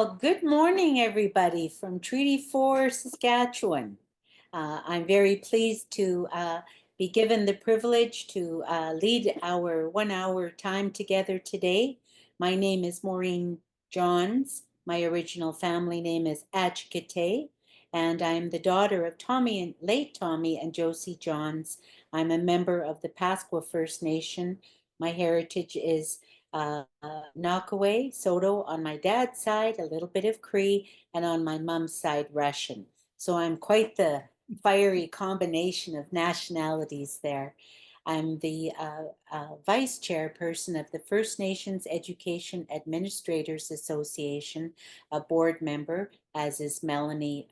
Well, good morning, everybody from Treaty 4, Saskatchewan. I'm very pleased to be given the privilege to lead our 1 hour time together today. My name is Maureen Johns. My original family name is Achkate, and I'm the daughter of late Tommy and Josie Johns. I'm a member of the Pasqua First Nation. My heritage is Knockaway, Soto on my dad's side, a little bit of Cree, and on my mom's side, Russian. So I'm quite the fiery combination of nationalities there. I'm the vice chairperson of the First Nations Education Administrators Association, a board member, as is Melanie,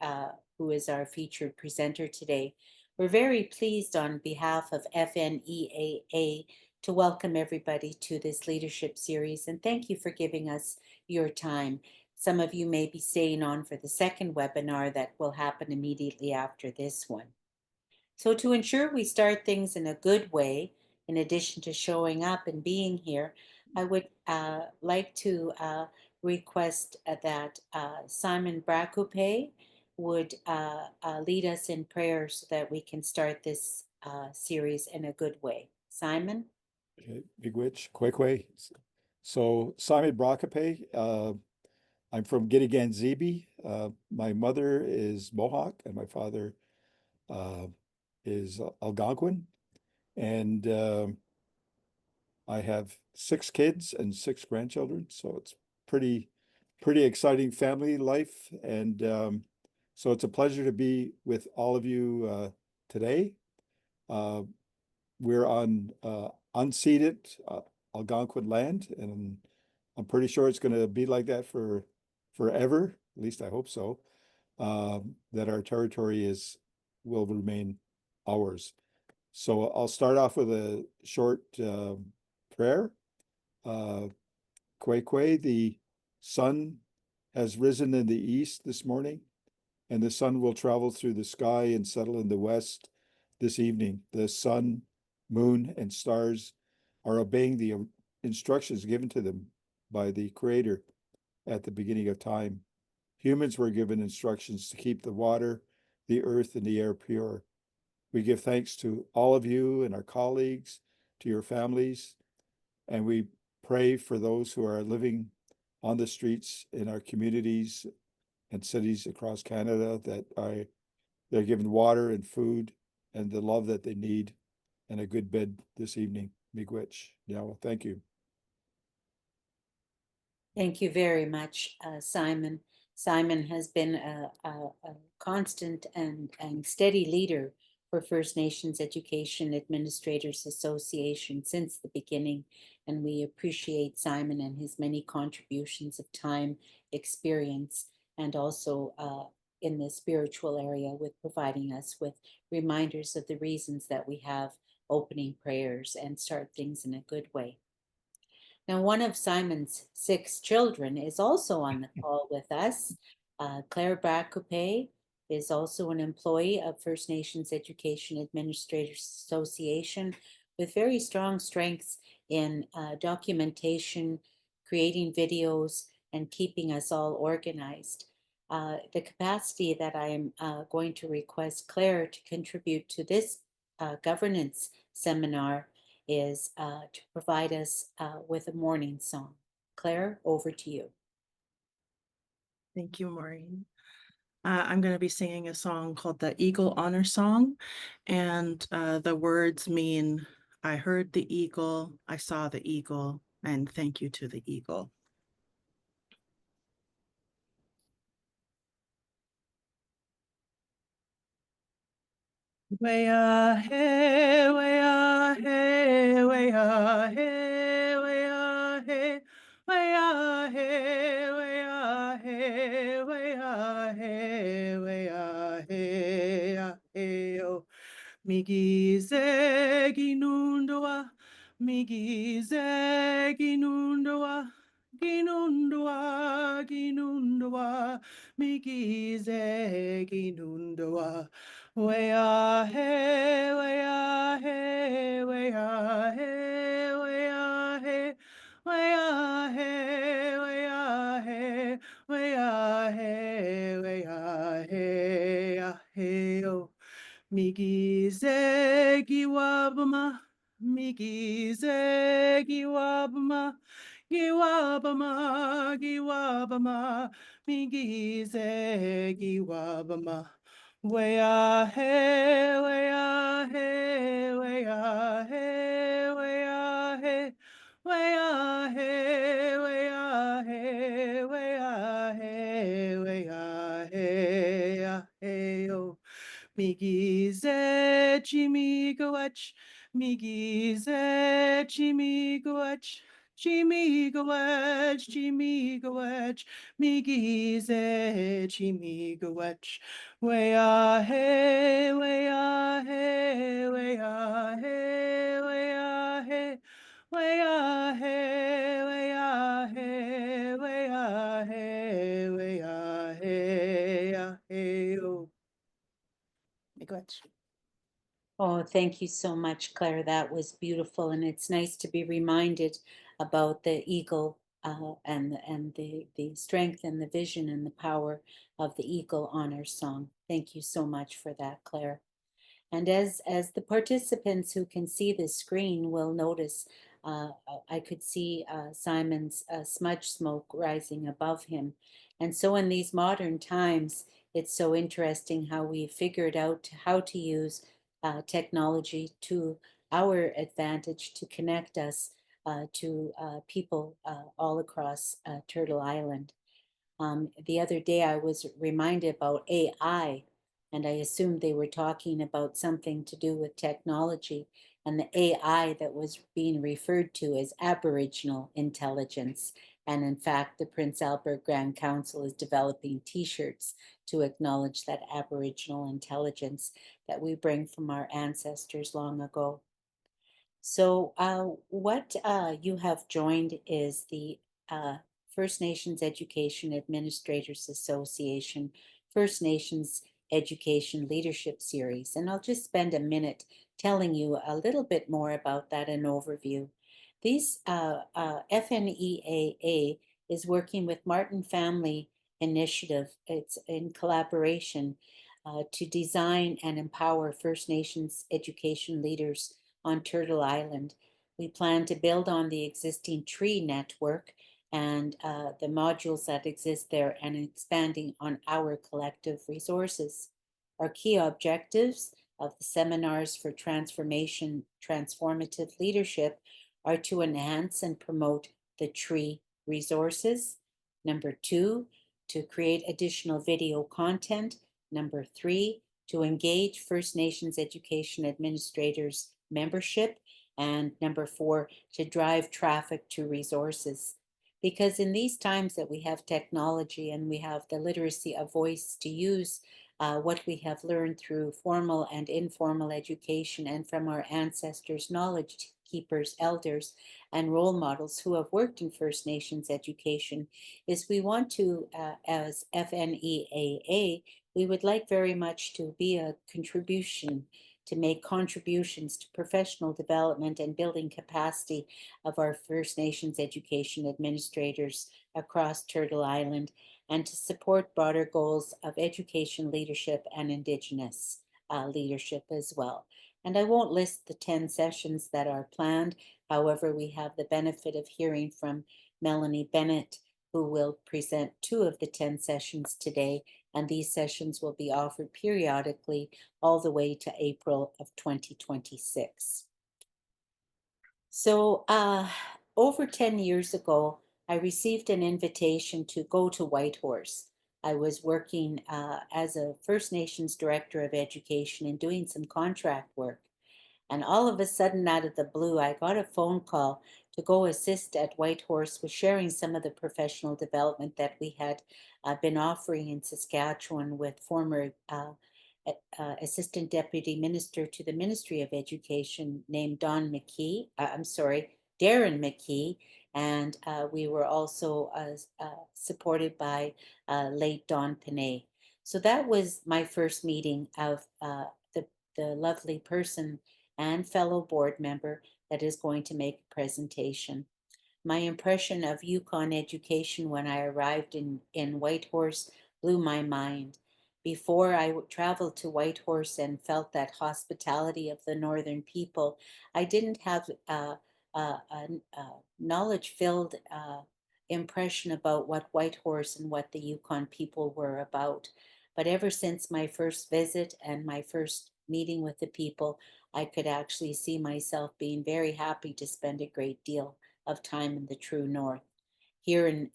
who is our featured presenter today. We're very pleased on behalf of FNEAA to welcome everybody to this leadership series, and thank you for giving us your time. Some of you may be staying on for the second webinar that will happen immediately after this one. So to ensure we start things in a good way, in addition to showing up and being here, I would like to request that Simon Brakupe would lead us in prayer so that we can start this series in a good way. Simon? Okay, Miigwech, Kwekwe. So Simon Brakape, I'm from Gittigan-Zibi. My mother is Mohawk and my father is Algonquin. And I have 6 kids and 6 grandchildren. So it's pretty exciting family life. And so it's a pleasure to be with all of you today. We're on unceded Algonquin land, and I'm pretty sure it's going to be like that for forever. At least I hope so. That our territory will remain ours. So I'll start off with a short prayer. Kwekwe, the sun has risen in the east this morning, and the sun will travel through the sky and settle in the west this evening. The sun, moon, and stars are obeying the instructions given to them by the Creator at the beginning of time. Humans were given instructions to keep the water, the earth, and the air pure. We give thanks to all of you and our colleagues, to your families, and we pray for those who are living on the streets in our communities and cities across Canada, that they're given water and food and the love that they need and a good bed this evening. Miigwech. Yeah, well, thank you. Thank you very much, Simon. Simon has been a constant and steady leader for First Nations Education Administrators Association since the beginning, and we appreciate Simon and his many contributions of time, experience, and also in the spiritual area with providing us with reminders of the reasons that we have opening prayers and start things in a good way. Now, one of Simon's 6 children is also on the call with us. Claire Brakupe is also an employee of First Nations Education Administrators Association with very strong strengths in documentation, creating videos, and keeping us all organized. The capacity that I am going to request Claire to contribute to this governance seminar is to provide us with a morning song. Claire, over to you. Thank you, Maureen. I'm going to be singing a song called the Eagle Honor Song, and the words mean, I heard the eagle, I saw the eagle, and thank you to the eagle. Way-ah, hey, way-ah, hey, way-ah, hey, way-ah, hey, way-ah, hey, way-ah, hey, way-ah, hey, way-ah, hey, ah, hey, oh. Migize ginundua, migize ginundua, ginundua, ginundua, migize ginundua. Way-ah, hey, way-ah, hey, way-ah, hey, way-ah, hey, way-ah, hey, way-ah, hey, way-ah, Migize giwabama, migize giwabama, giwabama, giwabama, migize giwabama. Wea he, wea he, wea he, wea he, wea he, wea he, wea he, wea he, ya he, oh. Migize chimigawach, migize chimigawach, chimigawach, chimigawach, migize chimigawach. Wea he, wea he, wea he, wea he, wea he, wea he, wea he, wea he, ya he, oh. Miigwech. Oh, thank you so much, Claire. That was beautiful, and it's nice to be reminded about the eagle and the strength and the vision and the power of the Eagle Honor Song. Thank you so much for that, Claire. And as the participants who can see the screen will notice, I could see Simon's smudge smoke rising above him. And so in these modern times, it's so interesting how we figured out how to use technology to our advantage to connect us to people all across Turtle Island. The other day I was reminded about AI, and I assumed they were talking about something to do with technology. And the AI that was being referred to as Aboriginal intelligence. And in fact, the Prince Albert Grand Council is developing T-shirts to acknowledge that Aboriginal intelligence that we bring from our ancestors long ago. So what you have joined is the First Nations Education Administrators Association First Nations Education Leadership Series. And I'll just spend a minute telling you a little bit more about that, an overview. These FNEAA is working with Martin Family Initiative. It's in collaboration to design and empower First Nations education leaders on Turtle Island. We plan to build on the existing tree network and the modules that exist there and expanding on our collective resources. Our key objectives of the seminars for transformative leadership are to enhance and promote the tree resources. Number 2, to create additional video content. Number 3, to engage First Nations education administrators membership. And number 4, to drive traffic to resources. Because in these times that we have technology and we have the literacy of voice to use what we have learned through formal and informal education and from our ancestors, knowledge keepers, elders, and role models who have worked in First Nations education, is we want to, as FNEAA, we would like very much to be a contribution, to make contributions to professional development and building capacity of our First Nations education administrators across Turtle Island, and to support broader goals of education leadership and Indigenous leadership as well. And I won't list the 10 sessions that are planned. However, we have the benefit of hearing from Melanie Bennett, who will present 2 of the 10 sessions today. And these sessions will be offered periodically all the way to April of 2026. So over 10 years ago, I received an invitation to go to Whitehorse. I was working as a First Nations Director of Education and doing some contract work. And all of a sudden, out of the blue, I got a phone call to go assist at Whitehorse with sharing some of the professional development that we had been offering in Saskatchewan with former Assistant Deputy Minister to the Ministry of Education named Darren McKee. And we were also supported by late Don Panay. So that was my first meeting of the lovely person and fellow board member that is going to make a presentation. My impression of Yukon education when I arrived in Whitehorse blew my mind. Before I traveled to Whitehorse and felt that hospitality of the Northern people, I didn't have a knowledge-filled impression about what Whitehorse and what the Yukon people were about. But ever since my first visit and my first meeting with the people, I could actually see myself being very happy to spend a great deal of time in the true North. Here in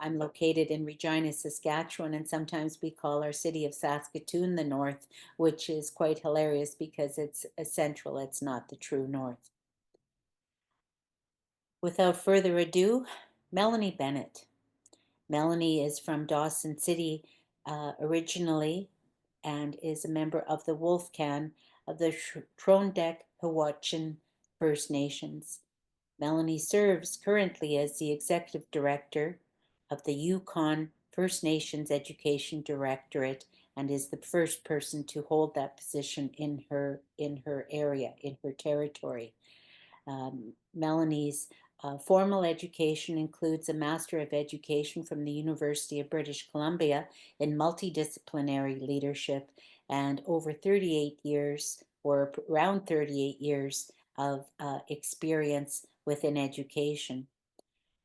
I'm located in Regina, Saskatchewan, and sometimes we call our city of Saskatoon the North, which is quite hilarious because it's central, it's not the true North. Without further ado, Melanie Bennett. Melanie is from Dawson City originally and is a member of the Wolfcan of the Trondek Hawaiian First Nations. Melanie serves currently as the Executive Director of the Yukon First Nations Education Directorate and is the first person to hold that position in her area, in her territory. Melanie's formal education includes a Master of Education from the University of British Columbia in multidisciplinary leadership and over 38 years or around 38 years of experience within education.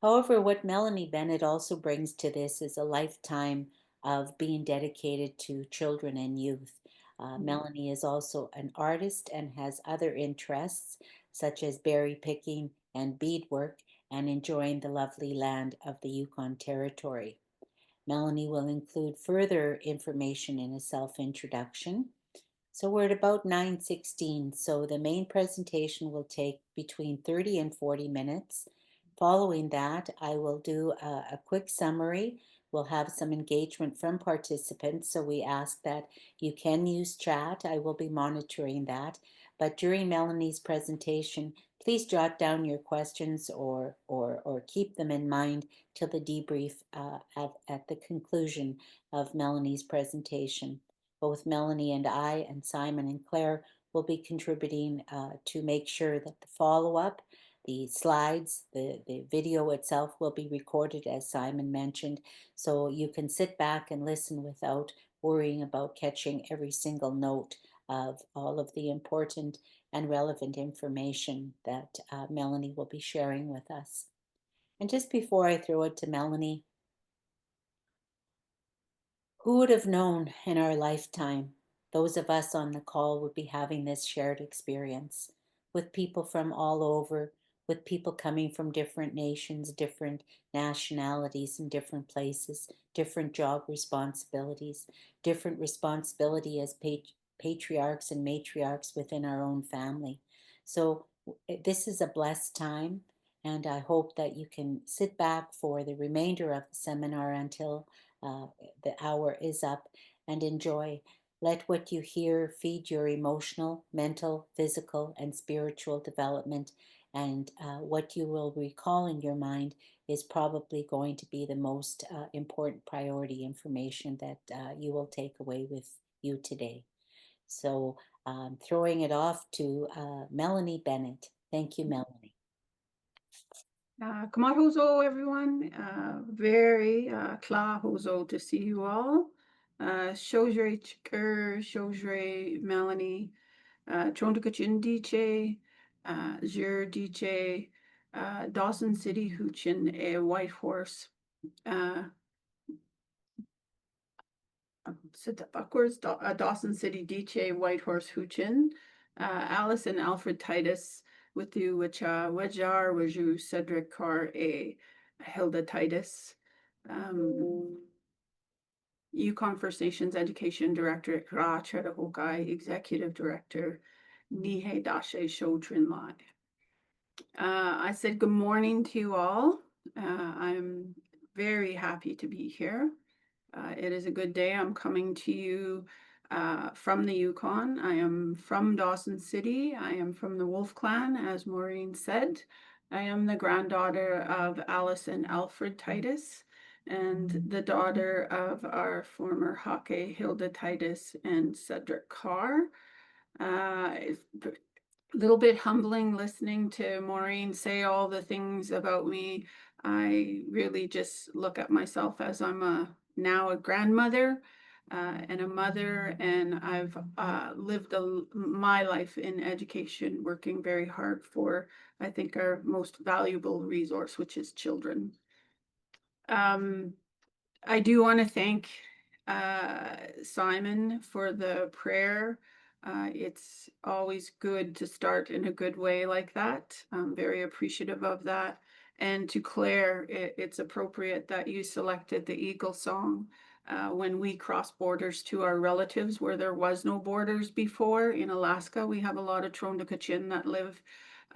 However, what Melanie Bennett also brings to this is a lifetime of being dedicated to children and youth. Melanie is also an artist and has other interests such as berry picking and beadwork and enjoying the lovely land of the Yukon Territory. Melanie will include further information in a self-introduction. So we're at about 9:16. So the main presentation will take between 30 and 40 minutes. Following that, I will do a quick summary. We'll have some engagement from participants. So we ask that you can use chat. I will be monitoring that. But during Melanie's presentation, please jot down your questions or keep them in mind till the debrief at the conclusion of Melanie's presentation. Both Melanie and I and Simon and Claire will be contributing to make sure that the follow-up, the slides, the video itself will be recorded as Simon mentioned, so you can sit back and listen without worrying about catching every single note of all of the important and relevant information that Melanie will be sharing with us. And just before I throw it to Melanie, who would have known in our lifetime, those of us on the call would be having this shared experience with people from all over, with people coming from different nations, different nationalities and different places, different job responsibilities, different responsibility as patriarchs and matriarchs within our own family. So this is a blessed time, and I hope that you can sit back for the remainder of the seminar until the hour is up and enjoy. Let what you hear feed your emotional, mental, physical, and spiritual development. And what you will recall in your mind is probably going to be the most important priority information that you will take away with you today. So throwing it off to Melanie Bennett. Thank you, Melanie. Kamar Hozo, everyone. Very Kla Hozo to see you all. Shojre Chker, Shojre Melanie, Trondakachin Diche, Jir Diche, Dawson City Huchin, a Whitehorse. Sit up backwards, Dawson City Diche, Whitehorse Huchin, Alice and Alfred Titus, with you, which Wajar Waju Cedric Carr a Hilda Titus, Yukon First Nations Education Directorate Ra Chedahokai Executive Director Nihe Dashe Shodrin Lai. I said good morning to you all. I'm very happy to be here. It is a good day. I'm coming to you from the Yukon. I am from Dawson City. I am from the Wolf Clan, as Maureen said. I am the granddaughter of Alice and Alfred Titus and the daughter of our former Hake Hilda Titus and Cedric Carr. It's a little bit humbling listening to Maureen say all the things about me. I really just look at myself as I'm now a grandmother. and a mother, and I've lived my life in education, working very hard for, I think, our most valuable resource, which is children. I do want to thank Simon for the prayer. It's always good to start in a good way like that. I'm very appreciative of that. And to Claire, it's appropriate that you selected the Eagle song. When we cross borders to our relatives where there was no borders before. In Alaska, we have a lot of Trondakachin that live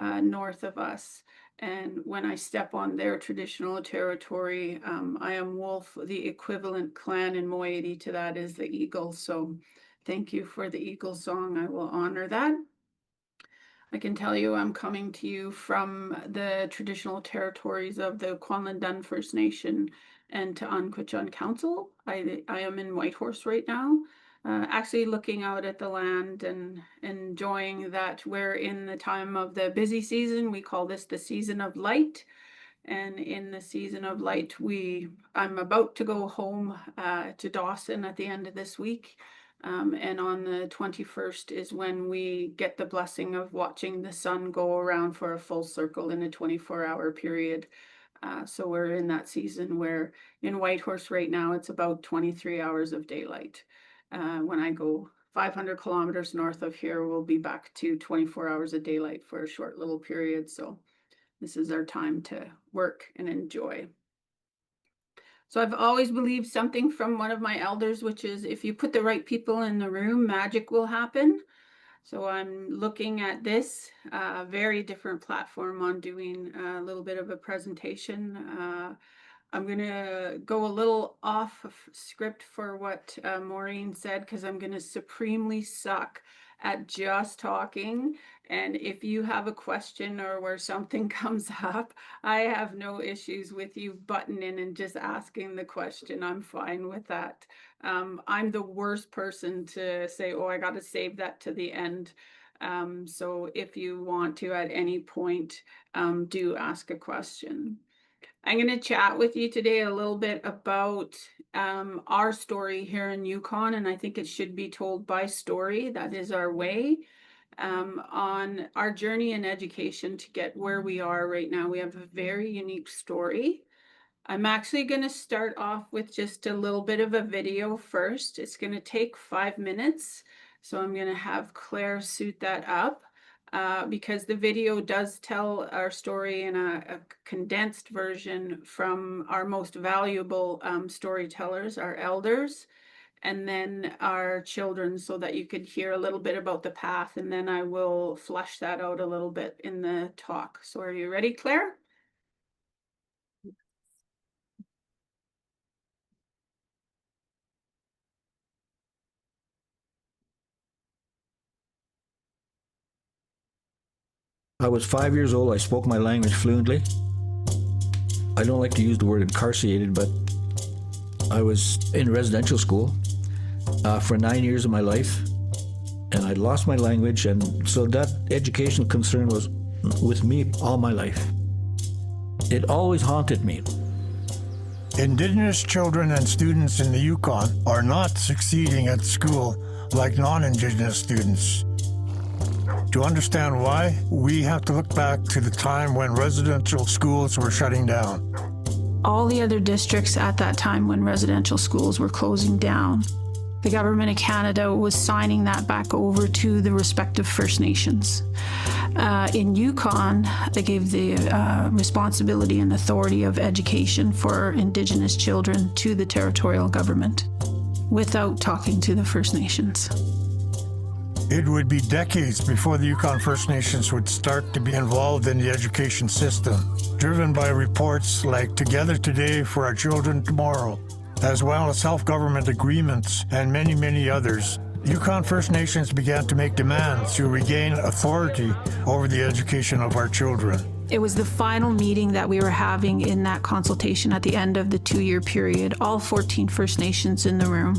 north of us. And when I step on their traditional territory, I am Wolf. The equivalent clan in Moiety to that is the Eagle. So thank you for the Eagle song. I will honor that. I can tell you I'm coming to you from the traditional territories of the Kwanlundun First Nation and to Anquichan Council. I am in Whitehorse right now, actually looking out at the land and enjoying that we're in the time of the busy season. We call this the season of light. And in the season of light, I'm about to go home to Dawson at the end of this week. And on the 21st is when we get the blessing of watching the sun go around for a full circle in a 24-hour period. So we're in that season where in Whitehorse right now, it's about 23 hours of daylight. When I go 500 kilometers north of here, we'll be back to 24 hours of daylight for a short little period. So this is our time to work and enjoy. So I've always believed something from one of my elders, which is if you put the right people in the room, magic will happen. So I'm looking at this very different platform on doing a little bit of a presentation. I'm going to go a little off of script for what Maureen said, because I'm going to supremely suck at just talking. And if you have a question or where something comes up, I have no issues with you butting in and just asking the question. I'm fine with that. I'm the worst person to say, oh, I got to save that to the end. So if you want to at any point, do ask a question. I'm going to chat with you today a little bit about our story here in Yukon, and I think it should be told by story. That is our way. On our journey in education to get where we are right now. We have a very unique story. I'm actually going to start off with just a little bit of a video first. It's going to take 5 minutes. So I'm going to have Claire suit that up because the video does tell our story in a condensed version from our most valuable storytellers, our elders, and then our children, so that you could hear a little bit about the path, and then I will flesh that out a little bit in the talk. So are you ready, Claire? I was 5 years old. I spoke my language fluently. I don't like to use the word incarcerated, but I was in residential school for 9 years of my life, and I lost my language, and so that educational concern was with me all my life. It always haunted me. Indigenous children and students in the Yukon are not succeeding at school like non-Indigenous students. To understand why, we have to look back to the time when residential schools were shutting down. All the other districts at that time when residential schools were closing down, the government of Canada was signing that back over to the respective First Nations. In Yukon, they gave the responsibility and authority of education for Indigenous children to the territorial government without talking to the First Nations. It would be decades before the Yukon First Nations would start to be involved in the education system, driven by reports like Together Today for Our Children Tomorrow, as well as self-government agreements and many, many others. Yukon First Nations began to make demands to regain authority over the education of our children. It was the final meeting that we were having in that consultation at the end of the 2-year period, all 14 First Nations in the room.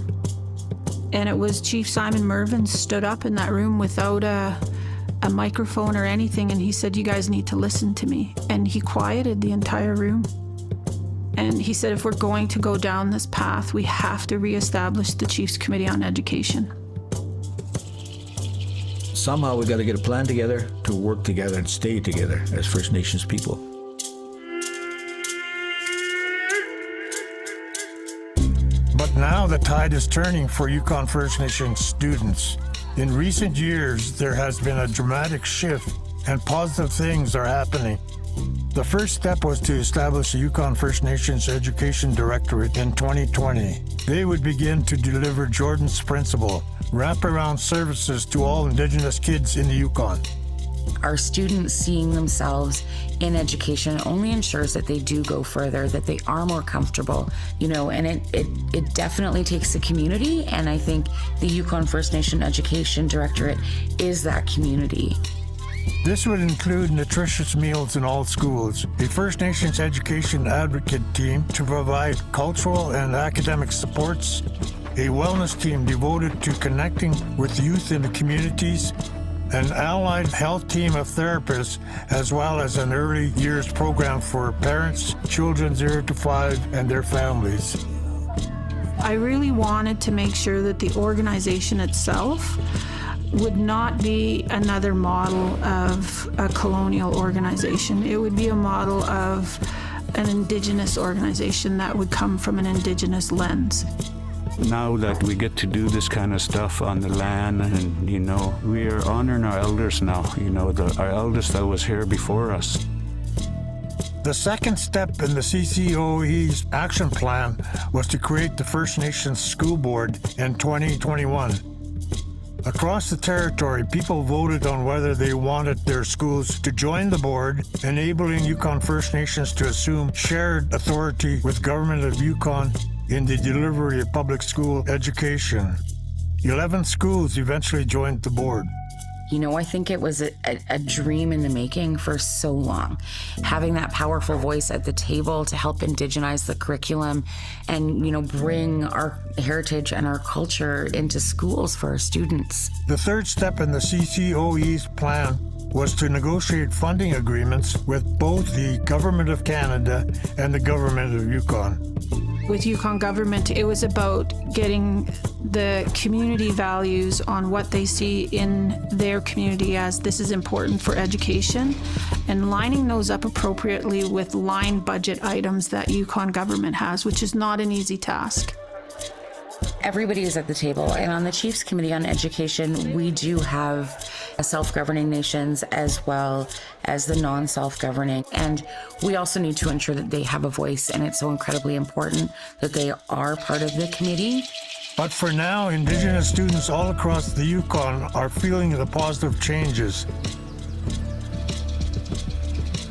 And it was Chief Simon Mervyn stood up in that room without a microphone or anything, and he said, you guys need to listen to me. And he quieted the entire room. And he said, if we're going to go down this path, we have to reestablish the Chiefs Committee on Education. Somehow we got to get a plan together to work together and stay together as First Nations people. But now the tide is turning for Yukon First Nations students. In recent years, there has been a dramatic shift and positive things are happening. The first step was to establish the Yukon First Nations Education Directorate in 2020. They would begin to deliver Jordan's Principle, wraparound services to all Indigenous kids in the Yukon. Our students seeing themselves in education only ensures that they do go further, that they are more comfortable, and it definitely takes a community. And I think the Yukon First Nation Education Directorate is that community. This would include nutritious meals in all schools, a First Nations education advocate team to provide cultural and academic supports, a wellness team devoted to connecting with youth in the communities, an allied health team of therapists, as well as an early years program for parents, children 0 to 5, and their families. I really wanted to make sure that the organization itself would not be another model of a colonial organization. It would be a model of an Indigenous organization that would come from an Indigenous lens. Now that we get to do this kind of stuff on the land, and we are honoring our elders now, our elders that was here before us. The second step in the CCOE's action plan was to create the First Nations School Board in 2021. Across the territory, people voted on whether they wanted their schools to join the board, enabling Yukon First Nations to assume shared authority with Government of Yukon in the delivery of public school education. 11 schools eventually joined the board. I think it was a dream in the making for so long. Having that powerful voice at the table to help indigenize the curriculum and, bring our heritage and our culture into schools for our students. The third step in the CCOE's plan was to negotiate funding agreements with both the Government of Canada and the Government of Yukon. With Yukon government, it was about getting the community values on what they see in their community as this is important for education, and lining those up appropriately with line budget items that Yukon government has, which is not an easy task. Everybody is at the table, and on the Chiefs Committee on Education, we do have self-governing nations as well as the non-self-governing, and we also need to ensure that they have a voice, and it's so incredibly important that they are part of the committee. But for now, Indigenous students all across the Yukon are feeling the positive changes.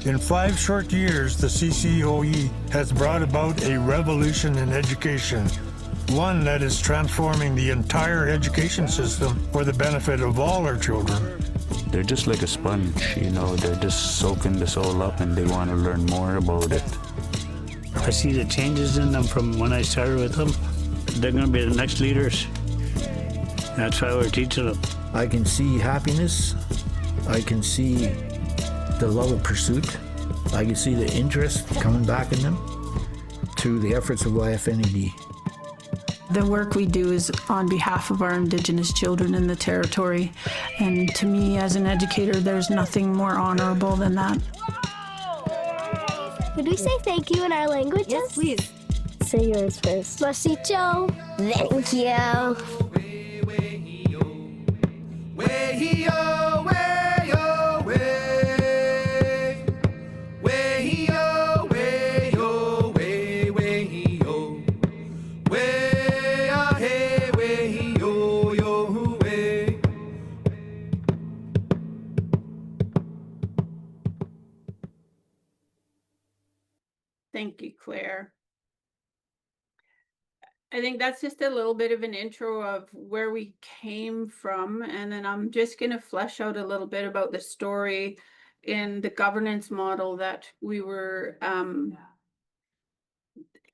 In 5 short years, the CCOE has brought about a revolution in education, one that is transforming the entire education system for the benefit of all our children. They're just like a sponge, they're just soaking this all up and they want to learn more about it. I see the changes in them from when I started with them. They're going to be the next leaders. That's why we're teaching them. I can see happiness. I can see the love of pursuit. I can see the interest coming back in them through the efforts of YFNED. The work we do is on behalf of our Indigenous children in the territory, and to me as an educator, there's nothing more honorable than that. Could we say thank you in our languages? Yes, please. Say yours first. Masicho. Thank you. Thank you, Claire. I think that's just a little bit of an intro of where we came from, and then I'm just going to flesh out a little bit about the story in the governance model that we were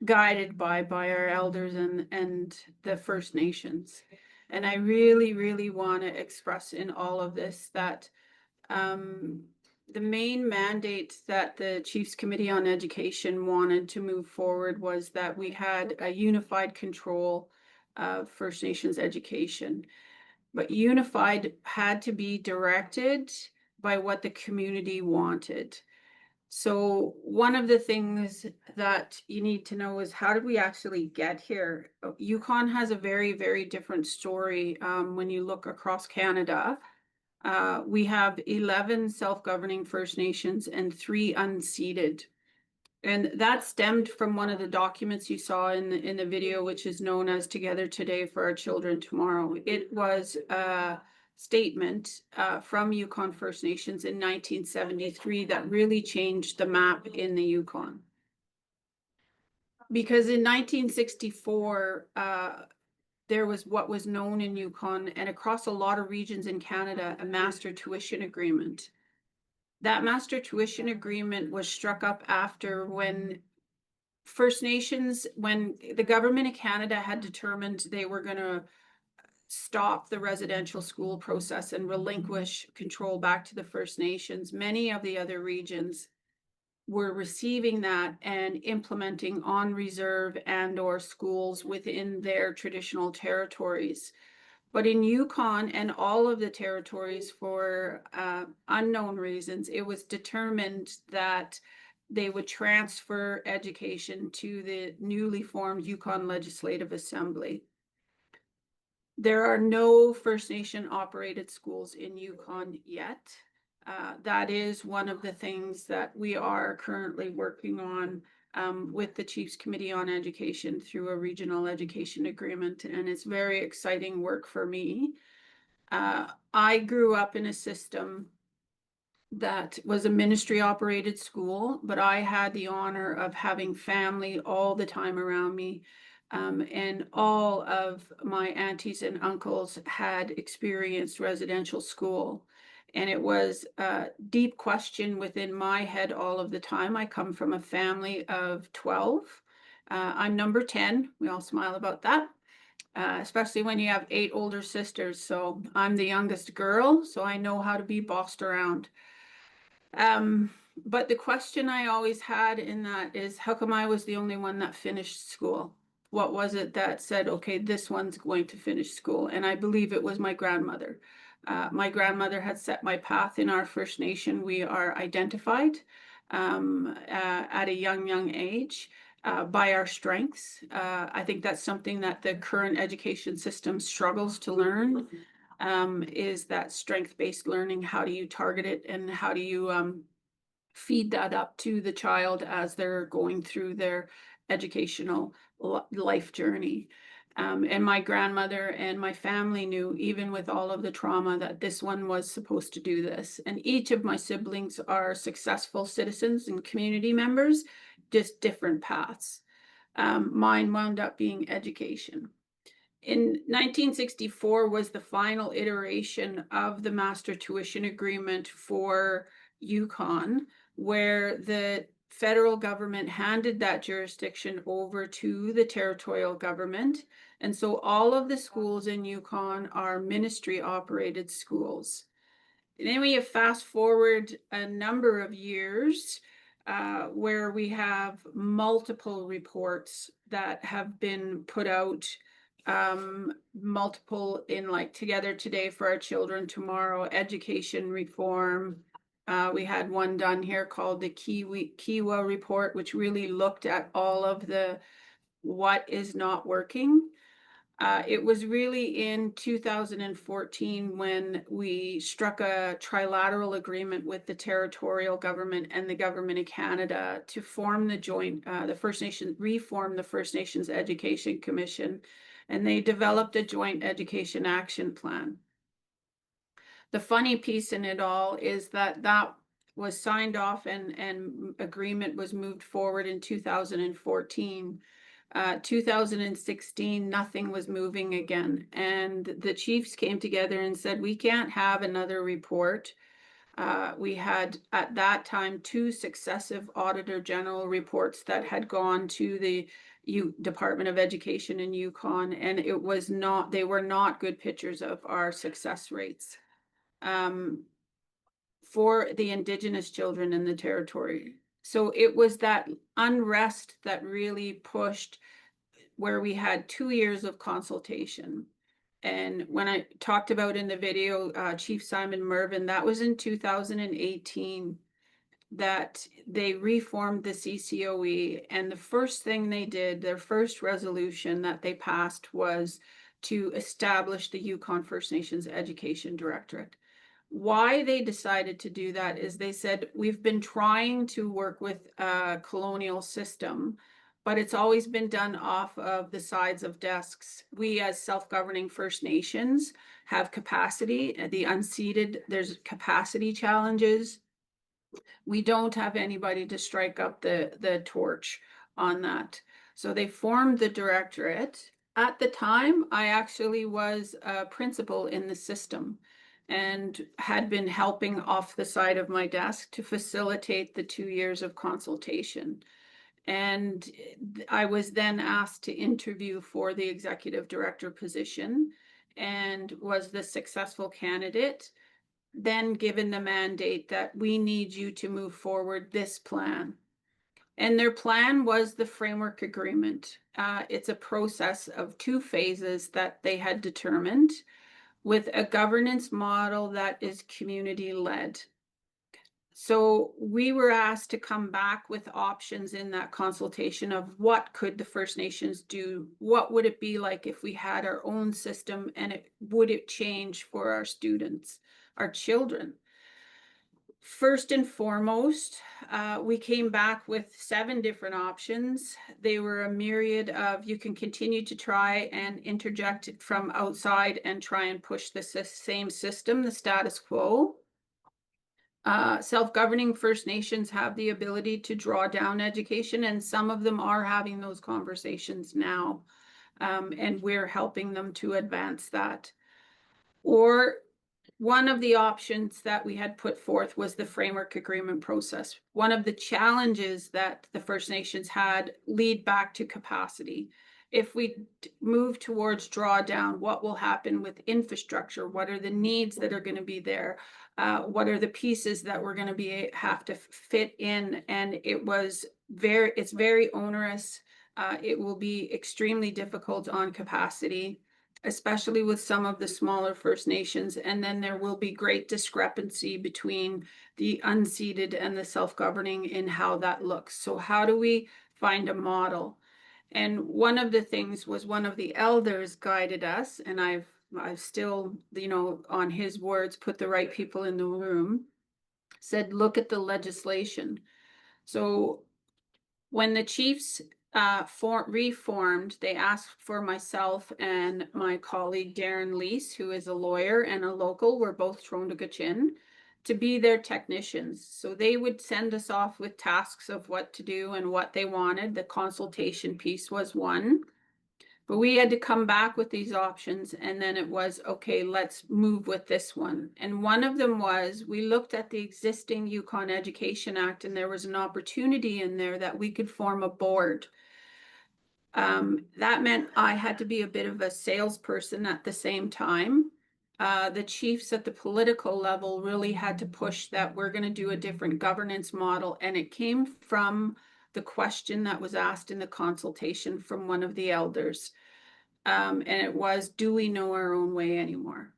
guided by our elders and the First Nations. And I really, really want to express in all of this that the main mandate that the Chiefs Committee on Education wanted to move forward was that we had a unified control of First Nations education. But unified had to be directed by what the community wanted. So one of the things that you need to know is, how did we actually get here? Yukon has a very, very different story when you look across Canada. We have 11 self-governing First Nations and 3 unceded. And that stemmed from one of the documents you saw in the video, which is known as Together Today for Our Children Tomorrow. It was a statement from Yukon First Nations in 1973 that really changed the map in the Yukon. Because in 1964, there was what was known in Yukon and across a lot of regions in Canada, a master tuition agreement. That master tuition agreement was struck up after when First Nations, when the government of Canada had determined they were going to stop the residential school process and relinquish control back to the First Nations, many of the other regions were receiving that and implementing on reserve and or schools within their traditional territories. But in Yukon and all of the territories, for unknown reasons, it was determined that they would transfer education to the newly formed Yukon Legislative Assembly. There are no First Nation operated schools in Yukon yet. That is one of the things that we are currently working on with the Chiefs Committee on Education through a regional education agreement, and it's very exciting work for me. I grew up in a system that was a ministry operated school, but I had the honor of having family all the time around me. And all of my aunties and uncles had experienced residential school. And it was a deep question within my head all of the time. I come from a family of 12. I'm number 10. We all smile about that, especially when you have 8 older sisters. So I'm the youngest girl, so I know how to be bossed around. But the question I always had in that is, how come I was the only one that finished school? What was it that said, okay, this one's going to finish school? And I believe it was my grandmother. My grandmother had set my path in our First Nation. We are identified at a young age by our strengths. I think that's something that the current education system struggles to learn, is that strength-based learning. How do you target it, and how do you feed that up to the child as they're going through their educational life journey? And my grandmother and my family knew, even with all of the trauma, that this one was supposed to do this. And each of my siblings are successful citizens and community members, just different paths. Mine wound up being education. In 1964 was the final iteration of the master tuition agreement for Yukon, where the federal government handed that jurisdiction over to the territorial government. And so all of the schools in Yukon are ministry operated schools. And then we have fast forward a number of years where we have multiple reports that have been put out, multiple in like Together Today for Our Children Tomorrow, education reform. We had one done here called the Kiwa report, which really looked at all of the what is not working. It was really in 2014 when we struck a trilateral agreement with the territorial government and the government of Canada to form the joint, reform the First Nations Education Commission, and they developed a joint education action plan. The funny piece in it all is that that was signed off and agreement was moved forward in 2014. 2016, nothing was moving again. And the chiefs came together and said, we can't have another report. We had at that time 2 successive Auditor General reports that had gone to the Department of Education in Yukon, and it was not, they were not good pictures of our success rates. for the Indigenous children in the territory. So it was that unrest that really pushed, where we had 2 years of consultation. And when I talked about in the video, Chief Simon Mervyn, that was in 2018 that they reformed the CCOE. And the first thing they did, their first resolution that they passed, was to establish the Yukon First Nations Education Directorate. Why they decided to do that is they said, we've been trying to work with a colonial system, but it's always been done off of the sides of desks. We as self-governing First Nations have capacity. The unceded, there's capacity challenges. We don't have anybody to strike up the torch on that. So they formed the directorate. At the time, I actually was a principal in the system and had been helping off the side of my desk to facilitate the 2 years of consultation. And I was then asked to interview for the executive director position and was the successful candidate, then given the mandate that we need you to move forward this plan. And their plan was the framework agreement. It's a process of 2 phases that they had determined, with a governance model that is community-led. So we were asked to come back with options in that consultation of what could the First Nations do? What would it be like if we had our own system, and would it change for our students, our children? First and foremost, we came back with 7 different options. They were a myriad of, you can continue to try and interject from outside and try and push the same system, the status quo. Self-governing First Nations have the ability to draw down education, and some of them are having those conversations now, and we're helping them to advance that. Or one of the options that we had put forth was the framework agreement process. One of the challenges that the First Nations had lead back to capacity. If we move towards drawdown, what will happen with infrastructure? What are the needs that are going to be there? What are the pieces that we're going to have to fit in? And it's very onerous. It will be extremely difficult on capacity, especially with some of the smaller First Nations. And then there will be great discrepancy between the unceded and the self-governing in how that looks. So how do we find a model? And one of the things was, one of the elders guided us, and I've still, on his words, put the right people in the room, said, look at the legislation. So when the chiefs reformed, they asked for myself and my colleague Darren Lease, who is a lawyer and a local, we're both Trondagachin, to be their technicians. So they would send us off with tasks of what to do and what they wanted. The consultation piece was one, but we had to come back with these options, and then it was, okay, let's move with this one. And one of them was, we looked at the existing Yukon Education Act, and there was an opportunity in there that we could form a board. That meant I had to be a bit of a salesperson at the same time. The chiefs at the political level really had to push that we're going to do a different governance model. And it came from the question that was asked in the consultation from one of the elders. And it was, do we know our own way anymore?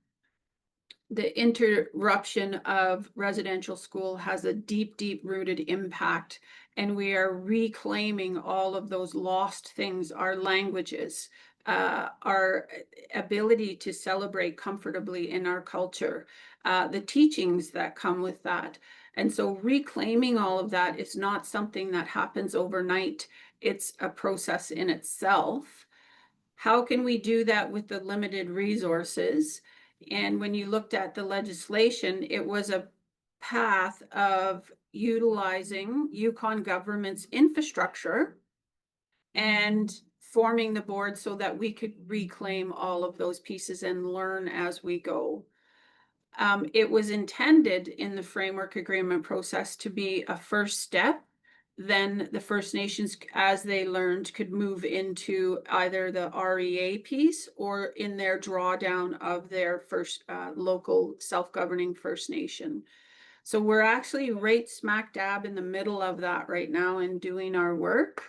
The interruption of residential school has a deep, deep rooted impact. And we are reclaiming all of those lost things, our languages, our ability to celebrate comfortably in our culture, the teachings that come with that. And so reclaiming all of that is not something that happens overnight. It's a process in itself. How can we do that with the limited resources? And when you looked at the legislation, it was a path of utilizing Yukon government's infrastructure and forming the board so that we could reclaim all of those pieces and learn as we go. It was intended in the framework agreement process to be a first step. Then the First Nations, as they learned, could move into either the REA piece or in their drawdown of their first local self-governing First Nation. So we're actually right smack dab in the middle of that right now and doing our work.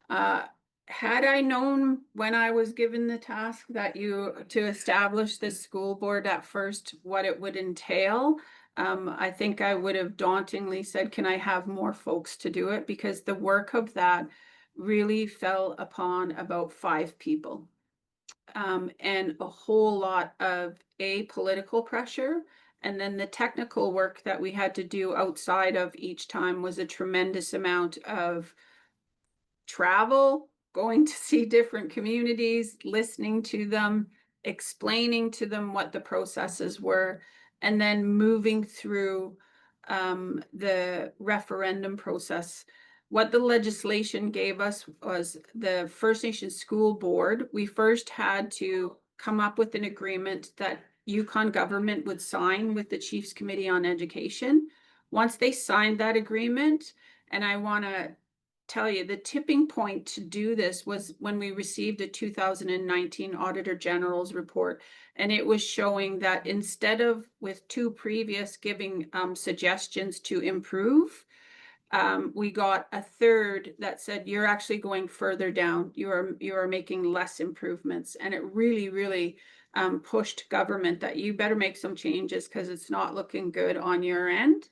Had I known when I was given the task that to establish this school board at first, what it would entail, I think I would have dauntingly said, can I have more folks to do it? Because the work of that really fell upon about 5 people. And a whole lot of political pressure. And then the technical work that we had to do outside of each time was a tremendous amount of travel, going to see different communities, listening to them, explaining to them what the processes were, and then moving through the referendum process. What the legislation gave us was the First Nations School Board. We first had to come up with an agreement that Yukon government would sign with the Chiefs Committee on Education. Once they signed that agreement, and I want to tell you, the tipping point to do this was when we received a 2019 Auditor General's report, and it was showing that instead of with 2 previous giving suggestions to improve, we got a third that said you're actually going further down. You are making less improvements, and it really pushed government that you better make some changes because it's not looking good on your end.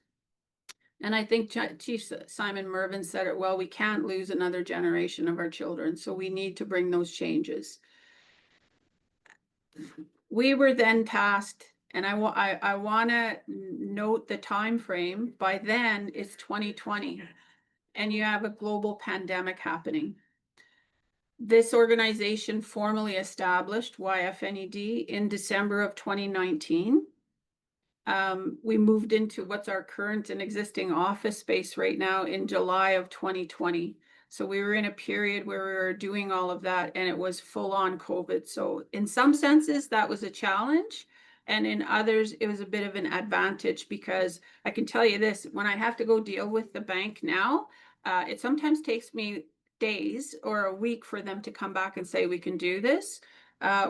And I think Chief Simon Mervyn said it well, we can't lose another generation of our children, so we need to bring those changes. We were then tasked, and I want to note the time frame. By then, it's 2020, and you have a global pandemic happening. This organization formally established YFNED in December of 2019. We moved into what's our current and existing office space right now in July of 2020. So we were in a period where we were doing all of that, and it was full on COVID. So in some senses, that was a challenge. And in others, it was a bit of an advantage, because I can tell you this, when I have to go deal with the bank now, it sometimes takes me days or a week for them to come back and say, we can do this.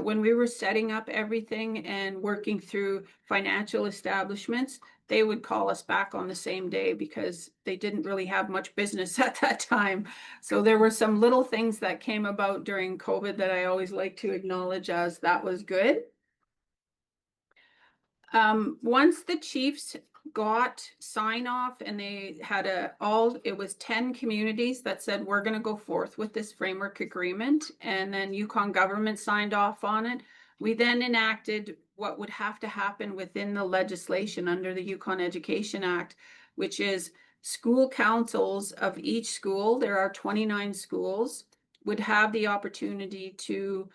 When we were setting up everything and working through financial establishments, they would call us back on the same day because they didn't really have much business at that time. So there were some little things that came about during COVID that I always like to acknowledge as that was good. Once the Chiefs got sign off and they had it was 10 communities that said, we're going to go forth with this framework agreement. And then Yukon government signed off on it. We then enacted what would have to happen within the legislation under the Yukon Education Act, which is school councils of each school. There are 29 schools would have the opportunity to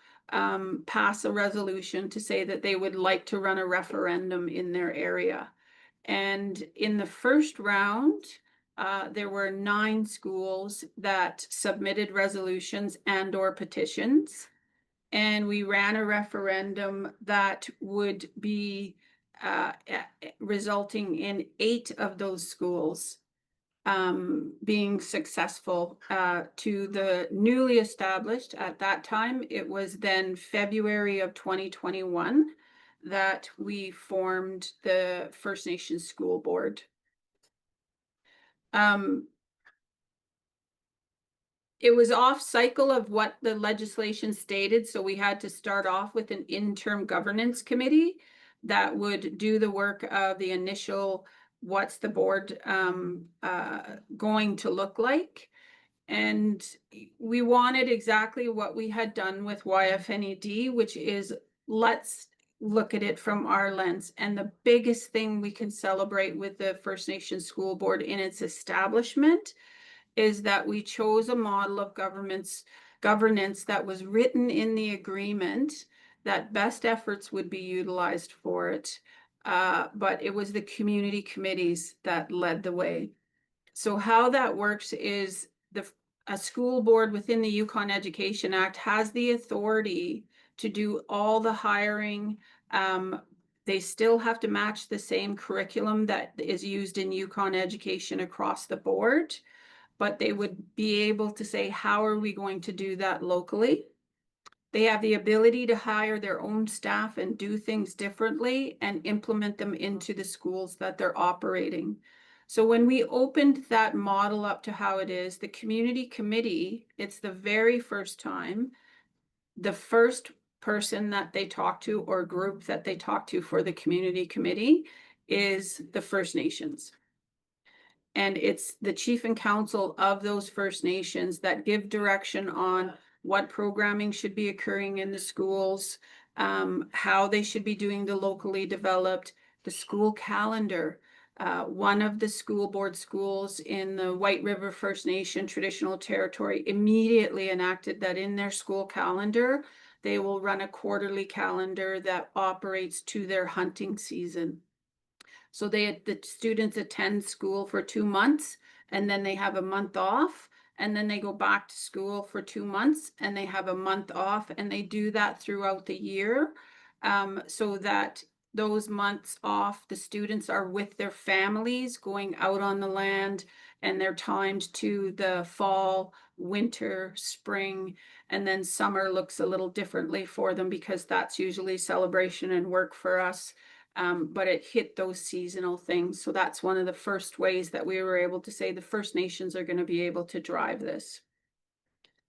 pass a resolution to say that they would like to run a referendum in their area. And in the first round, there were 9 schools that submitted resolutions and/or petitions. And we ran a referendum that would be resulting in 8 of those schools being successful to the newly established. At that time, it was then February of 2021 that we formed the First Nations School Board. It was off cycle of what the legislation stated, so we had to start off with an interim governance committee that would do the work of the initial what's the board going to look like. And we wanted exactly what we had done with YFNED, which is let's look at it from our lens. And the biggest thing we can celebrate with the First Nations School Board in its establishment is that we chose a model of governance that was written in the agreement that best efforts would be utilized for it. But it was the community committees that led the way. So how that works is a school board within the Yukon Education Act has the authority to do all the hiring. They still have to match the same curriculum that is used in Yukon education across the board, but they would be able to say, how are we going to do that locally? They have the ability to hire their own staff and do things differently and implement them into the schools that they're operating. So when we opened that model up to how it is, the community committee, it's the very first time, the first person that they talk to or group that they talk to for the community committee is the First Nations. And it's the chief and council of those First Nations that give direction on what programming should be occurring in the schools, how they should be doing the locally developed, the school calendar. One of the school board schools in the White River First Nation traditional territory immediately enacted that in their school calendar, they will run a quarterly calendar that operates to their hunting season. So the students attend school for 2 months, and then they have a month off, and then they go back to school for 2 months, and they have a month off, and they do that throughout the year, so that those months off, the students are with their families going out on the land, and they're timed to the fall, winter, spring, and then summer looks a little differently for them because that's usually celebration and work for us. But it hit those seasonal things. So that's one of the first ways that we were able to say the First Nations are going to be able to drive this.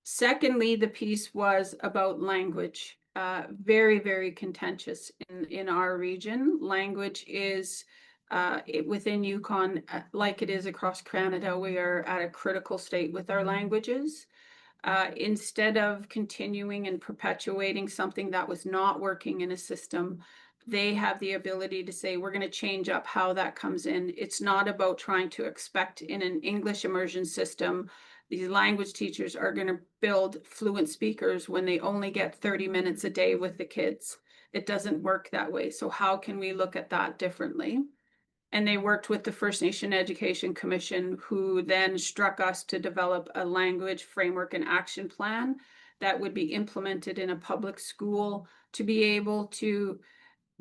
Secondly, the piece was about language. Very, very contentious in our region. Language is within Yukon, like it is across Canada, we are at a critical state with our languages. Instead of continuing and perpetuating something that was not working in a system, they have the ability to say, we're going to change up how that comes in. It's not about trying to expect in an English immersion system, these language teachers are going to build fluent speakers when they only get 30 minutes a day with the kids. It doesn't work that way. So how can we look at that differently? And they worked with the First Nation Education Commission, who then struck us to develop a language framework and action plan that would be implemented in a public school to be able to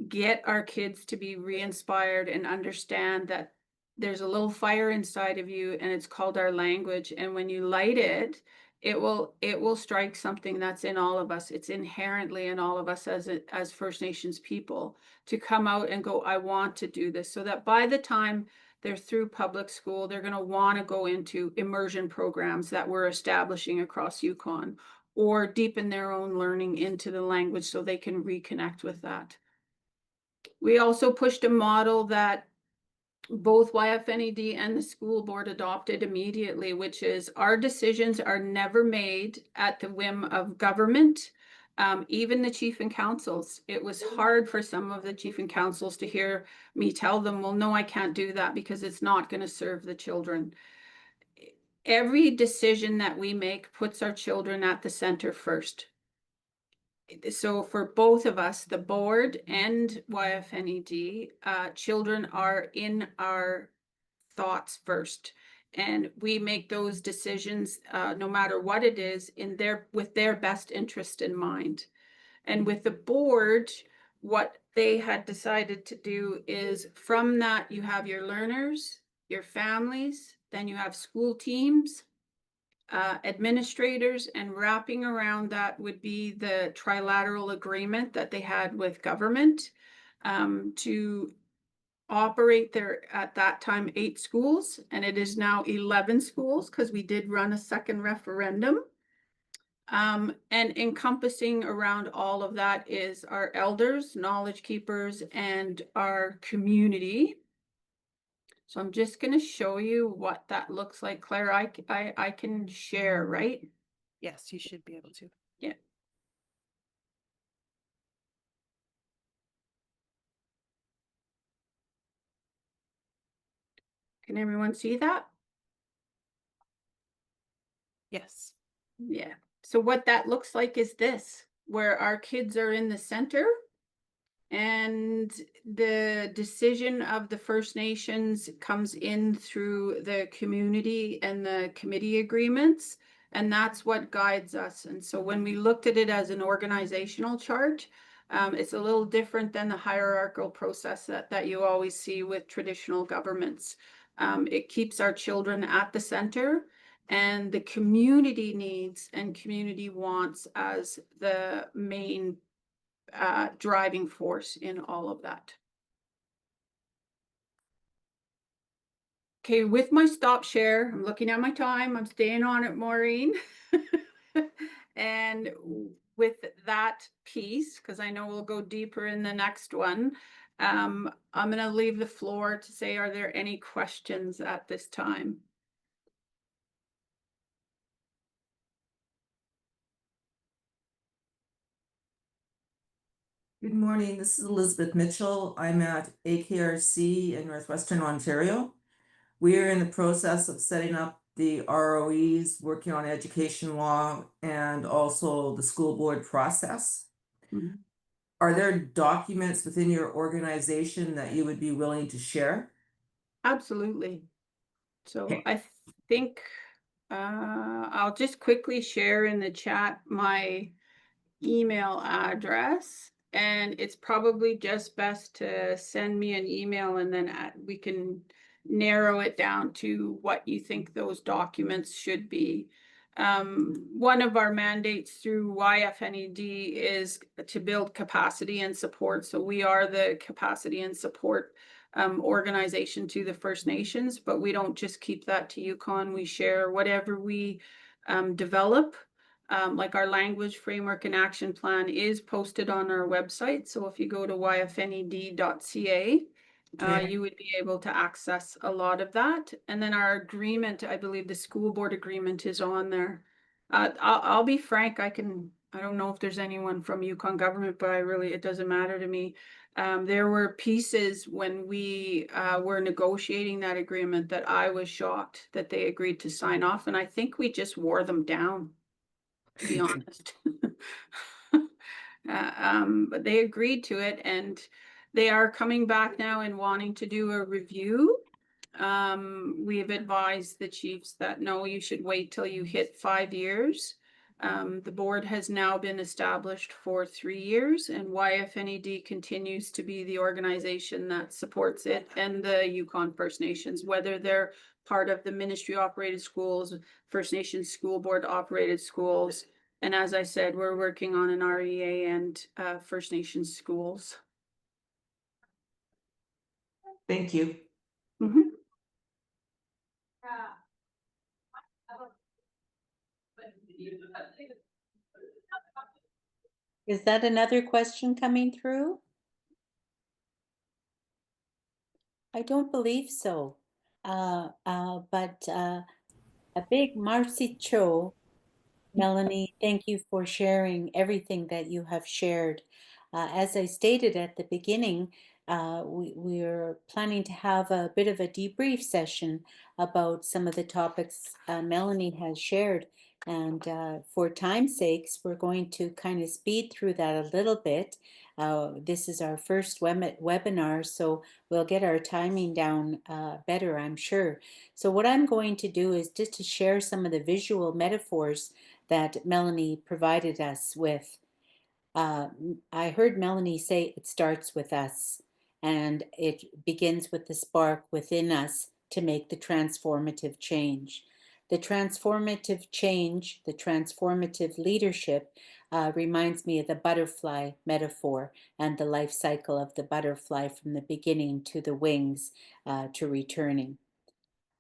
get our kids to be re-inspired and understand that there's a little fire inside of you and it's called our language. And when you light it, it will strike something that's in all of us. It's inherently in all of us as First Nations people to come out and go, I want to do this, so that by the time they're through public school, they're going to want to go into immersion programs that we're establishing across Yukon or deepen their own learning into the language so they can reconnect with that. We also pushed a model that both YFNED and the school board adopted immediately, which is our decisions are never made at the whim of government, even the chief and councils. It was hard for some of the chief and councils to hear me tell them, well, no, I can't do that because it's not going to serve the children. Every decision that we make puts our children at the center first. So for both of us, the board and YFNED, children are in our thoughts first. And we make those decisions, no matter what it is, with their best interest in mind. And with the board, what they had decided to do is from that, you have your learners, your families, then you have school teams, administrators, and wrapping around that would be the trilateral agreement that they had with government to operate there at that time 8 schools, and it is now 11 schools because we did run a second referendum. And encompassing around all of that is our elders, knowledge keepers, and our community. So I'm just going to show you what that looks like. Claire, I can share, right? Yes, you should be able to. Yeah. Can everyone see that? Yes. Yeah. So what that looks like is this, where our kids are in the center. And the decision of the First Nations comes in through the community and the committee agreements, and that's what guides us. And so when we looked at it as an organizational chart, it's a little different than the hierarchical process that you always see with traditional governments. It keeps our children at the center, and the community needs and community wants as the main driving force in all of that. Okay, with my stop share, I'm looking at my time, I'm staying on it, Maureen. And with that piece, because I know we'll go deeper in the next one, I'm gonna leave the floor to say, are there any questions at this time? Good morning, this is Elizabeth Mitchell. I'm at AKRC in Northwestern Ontario. We are in the process of setting up the ROEs, working on education law, and also the school board process. Mhm. Are there documents within your organization that you would be willing to share? Absolutely. So Okay. I think I'll just quickly share in the chat my email address, and it's probably just best to send me an email, and then we can narrow it down to what you think those documents should be. One of our mandates through YFNED is to build capacity and support. So we are the capacity and support organization to the First Nations, but we don't just keep that to Yukon. We share whatever we develop. Like our language framework and action plan is posted on our website. So if you go to yfned.ca, you would be able to access a lot of that. And then our agreement, I believe the school board agreement is on there. I'll be frank, I don't know if there's anyone from Yukon government, but it doesn't matter to me. There were pieces when we were negotiating that agreement that I was shocked that they agreed to sign off. And I think we just wore them down, to be honest. But they agreed to it, and they are coming back now and wanting to do a review. We have advised the chiefs that no, you should wait till you hit 5 years. The board has now been established for 3 years, and YFNED continues to be the organization that supports it and the Yukon First Nations, whether they're part of the ministry operated schools, First Nations school board operated schools. And as I said, we're working on an REA and First Nations schools. Thank you. Mhm. Is that another question coming through? I don't believe so. But a big Marcy Cho, Melanie, thank you for sharing everything that you have shared. As I stated at the beginning, we're planning to have a bit of a debrief session about some of the topics Melanie has shared. And for time's sakes, we're going to kind of speed through that a little bit. This is our first webinar, so we'll get our timing down better, I'm sure. So what I'm going to do is just to share some of the visual metaphors that Melanie provided us with. I heard Melanie say it starts with us, and it begins with the spark within us to make the transformative change. The transformative change, the transformative leadership reminds me of the butterfly metaphor and the life cycle of the butterfly from the beginning to the wings to returning.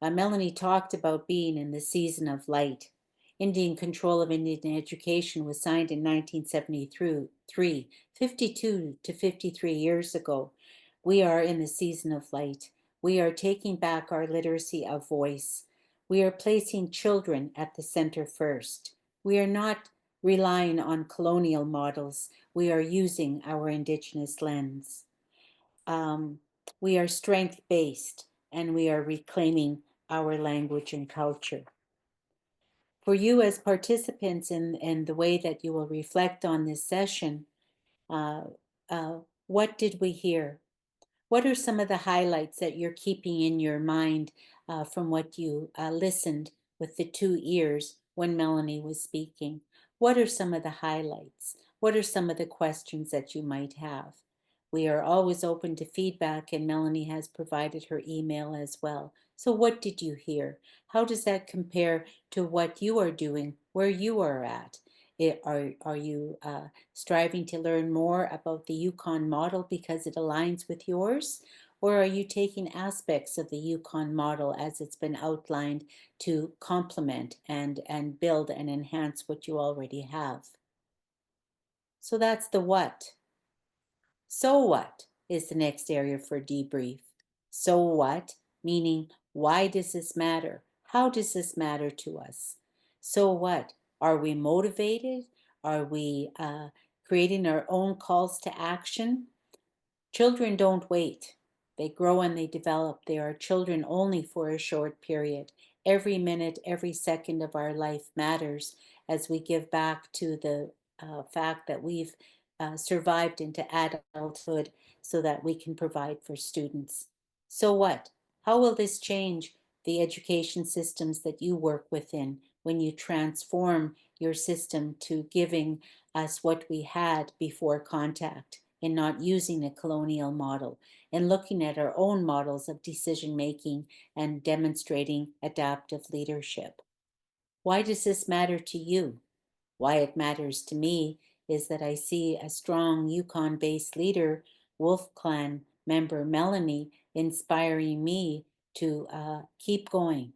Melanie talked about being in the season of light. Indian control of Indian education was signed in 1973, 52 to 53 years ago. We are in the season of light. We are taking back our literacy of voice. We are placing children at the center first. We are not relying on colonial models. We are using our Indigenous lens. We are strength-based, and we are reclaiming our language and culture. For you as participants in the way that you will reflect on this session, what did we hear? What are some of the highlights that you're keeping in your mind from what you listened with the 2 ears when Melanie was speaking? What are some of the highlights? What are some of the questions that you might have? We are always open to feedback, and Melanie has provided her email as well. So what did you hear? How does that compare to what you are doing where you are at? Are you striving to learn more about the Yukon model because it aligns with yours? Or are you taking aspects of the Yukon model as it's been outlined to complement and build and enhance what you already have? So that's the what. So what is the next area for debrief? So what, meaning why does this matter? How does this matter to us? So what? Are we motivated? Are we creating our own calls to action? Children don't wait. They grow and they develop. They are children only for a short period. Every minute, every second of our life matters as we give back to the fact that we've survived into adulthood so that we can provide for students. So what? How will this change the education systems that you work within when you transform your system to giving us what we had before contact and not using a colonial model and looking at our own models of decision making and demonstrating adaptive leadership? Why does this matter to you? Why it matters to me is that I see a strong Yukon-based leader, Wolf Clan member Melanie, inspiring me to keep going.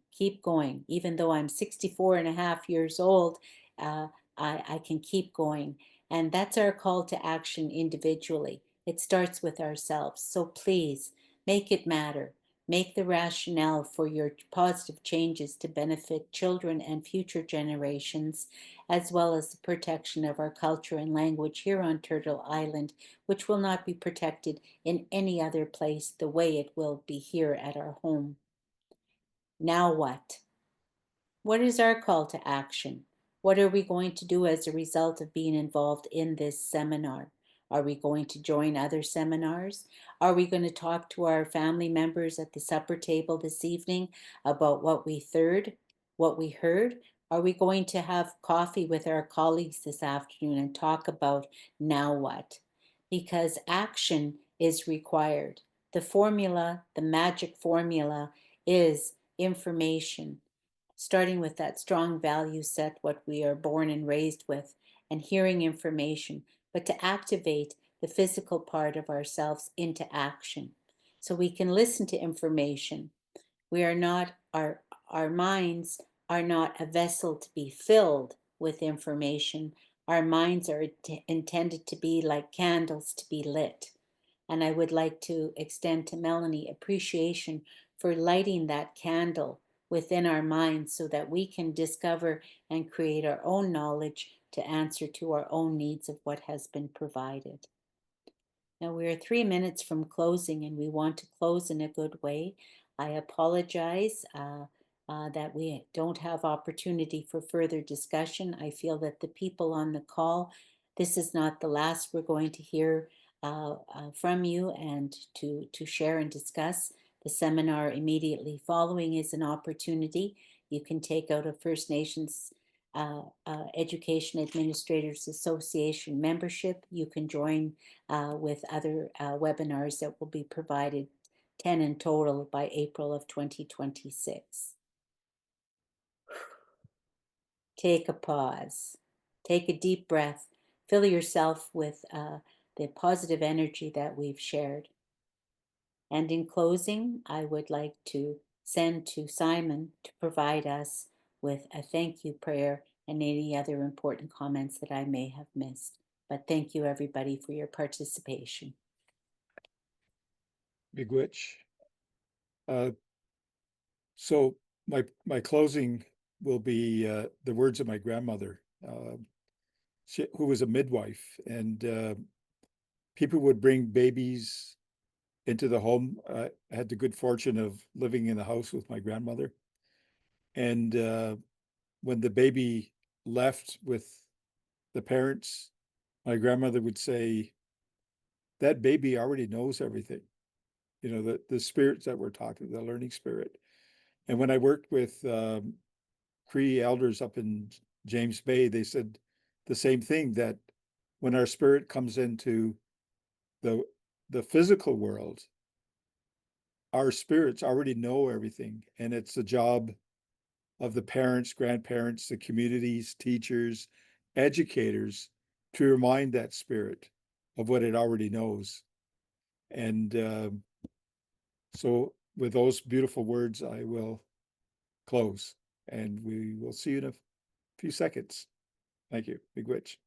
Even though I'm 64 and a half years old, I can keep going. And that's our call to action individually. It starts with ourselves. So please make it matter. Make the rationale for your positive changes to benefit children and future generations, as well as the protection of our culture and language here on Turtle Island, which will not be protected in any other place the way it will be here at our home. Now what? What is our call to action? What are we going to do as a result of being involved in this seminar? Are we going to join other seminars? Are we going to talk to our family members at the supper table this evening about what we heard? Are we going to have coffee with our colleagues this afternoon and talk about now what? Because action is required. The formula, the magic formula, is information, starting with that strong value set, what we are born and raised with, and hearing information, but to activate the physical part of ourselves into action. So we can listen to information. We are not, our minds are not a vessel to be filled with information. Our minds are intended to be like candles to be lit. And I would like to extend to Melanie appreciation for lighting that candle within our minds so that we can discover and create our own knowledge to answer to our own needs of what has been provided. Now we are 3 minutes from closing and we want to close in a good way. I apologize that we don't have opportunity for further discussion. I feel that the people on the call, this is not the last we're going to hear from you and to share and discuss. The seminar immediately following is an opportunity. You can take out a First Nations Education Administrators Association membership. You can join with other webinars that will be provided, 10 in total by April of 2026. Take a pause, take a deep breath, fill yourself with the positive energy that we've shared. And in closing, I would like to send to Simon to provide us with a thank you prayer and any other important comments that I may have missed. But thank you everybody for your participation. Miigwech. So my closing will be the words of my grandmother, who was a midwife, and people would bring babies into the home. I had the good fortune of living in the house with my grandmother. And when the baby left with the parents, my grandmother would say, that baby already knows everything. You know, the spirits that we're talking, the learning spirit. And when I worked with Cree elders up in James Bay, they said the same thing, that when our spirit comes into the the physical world, our spirits already know everything, and it's the job of the parents, grandparents, the communities, teachers, educators to remind that spirit of what it already knows. And so with those beautiful words, I will close, and we will see you in a few seconds. Thank you. Big Witch.